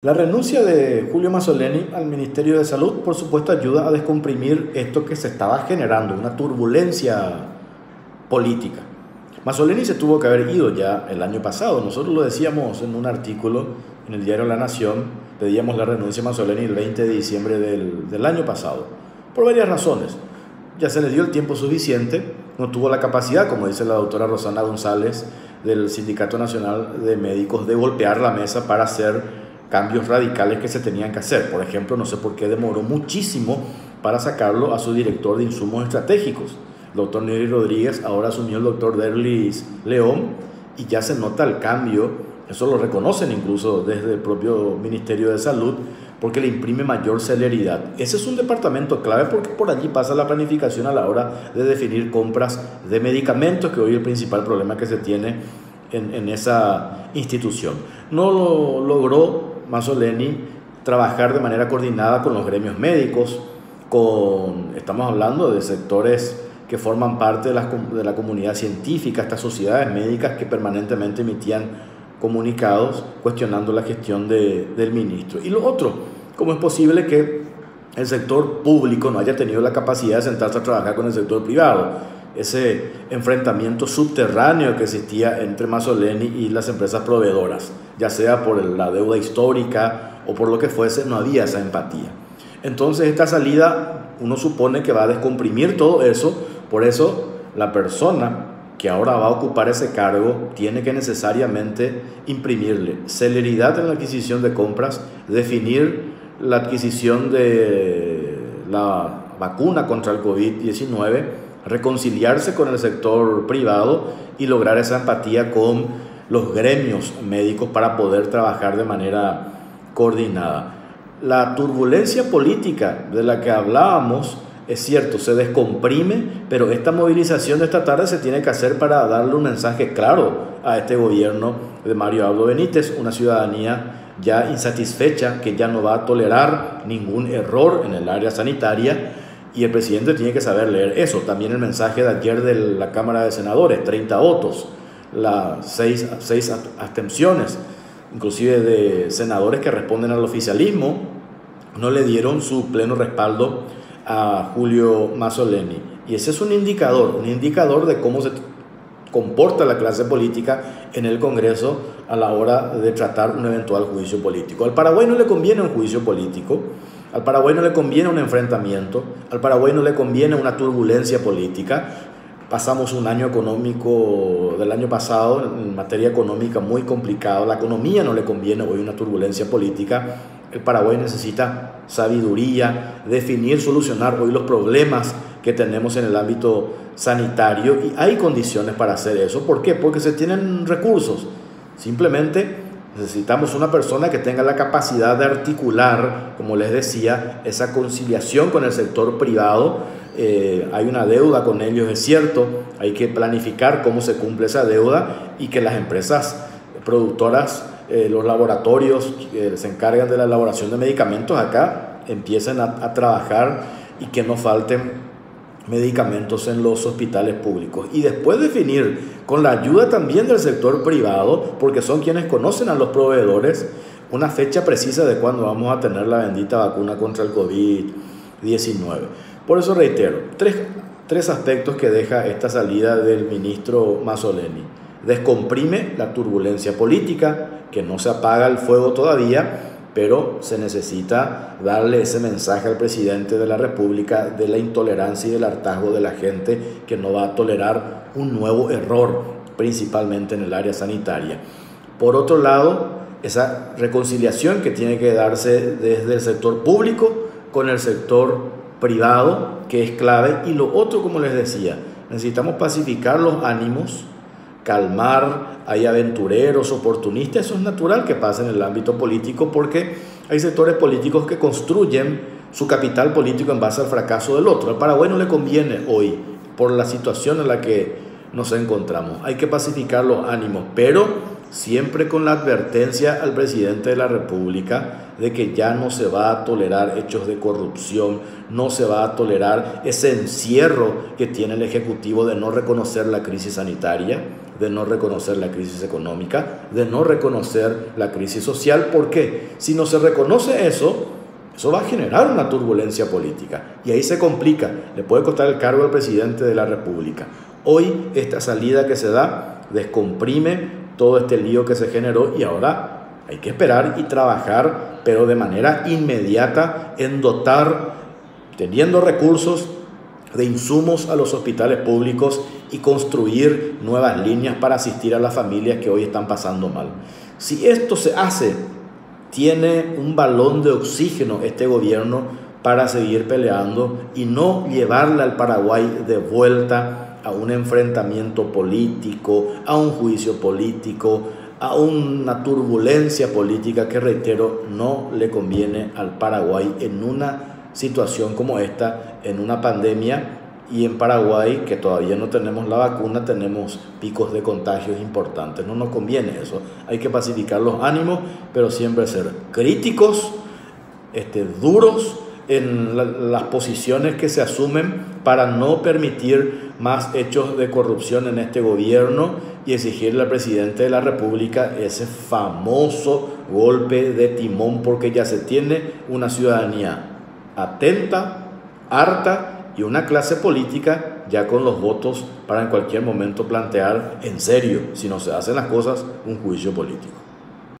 La renuncia de Julio Mazzoleni al Ministerio de Salud, por supuesto, ayuda a descomprimir esto que se estaba generando, una turbulencia política. Mazzoleni se tuvo que haber ido ya el año pasado. Nosotros lo decíamos en un artículo en el diario La Nación, pedíamos la renuncia de Mazzoleni el 20 de diciembre del año pasado, por varias razones. Ya se le dio el tiempo suficiente, no tuvo la capacidad, como dice la doctora Rosana González del Sindicato Nacional de Médicos, de golpear la mesa para hacer cambios radicales que se tenían que hacer. Por ejemplo, no sé por qué demoró muchísimo para sacarlo a su director de insumos estratégicos. El doctor Neri Rodríguez ahora asumió el doctor Derlis León y ya se nota el cambio. Eso lo reconocen incluso desde el propio Ministerio de Salud, porque le imprime mayor celeridad. Ese es un departamento clave porque por allí pasa la planificación a la hora de definir compras de medicamentos, que hoy es el principal problema que se tiene en esa institución. No lo logró Mazzoleni trabajar de manera coordinada con los gremios médicos, estamos hablando de sectores que forman parte de la comunidad científica, estas sociedades médicas que permanentemente emitían comunicados cuestionando la gestión del ministro. Y lo otro, ¿cómo es posible que el sector público no haya tenido la capacidad de sentarse a trabajar con el sector privado? Ese enfrentamiento subterráneo que existía entre Mazzoleni y las empresas proveedoras, ya sea por la deuda histórica o por lo que fuese, no había esa empatía. Entonces esta salida uno supone que va a descomprimir todo eso. Por eso la persona que ahora va a ocupar ese cargo tiene que necesariamente imprimirle celeridad en la adquisición de compras, definir la adquisición de la vacuna contra el COVID-19, reconciliarse con el sector privado y lograr esa empatía con los gremios médicos para poder trabajar de manera coordinada. La turbulencia política de la que hablábamos, es cierto, se descomprime, pero esta movilización de esta tarde se tiene que hacer para darle un mensaje claro a este gobierno de Mario Abdo Benítez, una ciudadanía ya insatisfecha, que ya no va a tolerar ningún error en el área sanitaria. Y el presidente tiene que saber leer eso. También el mensaje de ayer de la Cámara de Senadores, 30 votos, las 6 abstenciones, inclusive de senadores que responden al oficialismo, no le dieron su pleno respaldo a Julio Mazzoleni. Y ese es un indicador de cómo se comporta la clase política en el Congreso a la hora de tratar un eventual juicio político. Al Paraguay no le conviene un juicio político. Al Paraguay no le conviene un enfrentamiento, al Paraguay no le conviene una turbulencia política. Pasamos un año económico del año pasado en materia económica muy complicado. La economía no le conviene hoy una turbulencia política. El Paraguay necesita sabiduría, definir, solucionar hoy los problemas que tenemos en el ámbito sanitario, y hay condiciones para hacer eso. ¿Por qué? Porque se tienen recursos. Simplemente necesitamos una persona que tenga la capacidad de articular, como les decía, esa conciliación con el sector privado. Hay una deuda con ellos, es cierto, hay que planificar cómo se cumple esa deuda y que las empresas productoras, los laboratorios que se encargan de la elaboración de medicamentos acá empiecen a trabajar y que no falten medicamentos en los hospitales públicos. Y después definir, con la ayuda también del sector privado, porque son quienes conocen a los proveedores, una fecha precisa de cuándo vamos a tener la bendita vacuna contra el COVID-19. Por eso reitero, tres aspectos que deja esta salida del ministro Mazzoleni. Descomprime la turbulencia política, que no se apaga el fuego todavía, pero se necesita darle ese mensaje al presidente de la República de la intolerancia y del hartazgo de la gente, que no va a tolerar un nuevo error, principalmente en el área sanitaria. Por otro lado, esa reconciliación que tiene que darse desde el sector público con el sector privado, que es clave. Y lo otro, como les decía, necesitamos pacificar los ánimos, calmar. Hay aventureros, oportunistas, eso es natural que pase en el ámbito político, porque hay sectores políticos que construyen su capital político en base al fracaso del otro. Al Paraguay no le conviene hoy, por la situación en la que nos encontramos. Hay que pacificar los ánimos, pero siempre con la advertencia al presidente de la República de que ya no se va a tolerar hechos de corrupción, no se va a tolerar ese encierro que tiene el Ejecutivo de no reconocer la crisis sanitaria, de no reconocer la crisis económica, de no reconocer la crisis social. ¿Por qué? Si no se reconoce eso va a generar una turbulencia política y ahí se complica, le puede costar el cargo al presidente de la República. Hoy esta salida que se da descomprime todo este lío que se generó y ahora hay que esperar y trabajar, pero de manera inmediata, en dotar, teniendo recursos, de insumos a los hospitales públicos y construir nuevas líneas para asistir a las familias que hoy están pasando mal. Si esto se hace, tiene un balón de oxígeno este gobierno para seguir peleando y no llevarle al Paraguay de vuelta a un enfrentamiento político, a un juicio político, a una turbulencia política que, reitero, no le conviene al Paraguay en una situación como esta, en una pandemia, y en Paraguay, que todavía no tenemos la vacuna, tenemos picos de contagios importantes. No nos conviene eso. Hay que pacificar los ánimos, pero siempre ser críticos, duros en las posiciones que se asumen para no permitir más hechos de corrupción en este gobierno y exigirle al presidente de la República ese famoso golpe de timón, porque ya se tiene una ciudadanía atenta, harta, y una clase política ya con los votos para en cualquier momento plantear en serio, si no se hacen las cosas, un juicio político.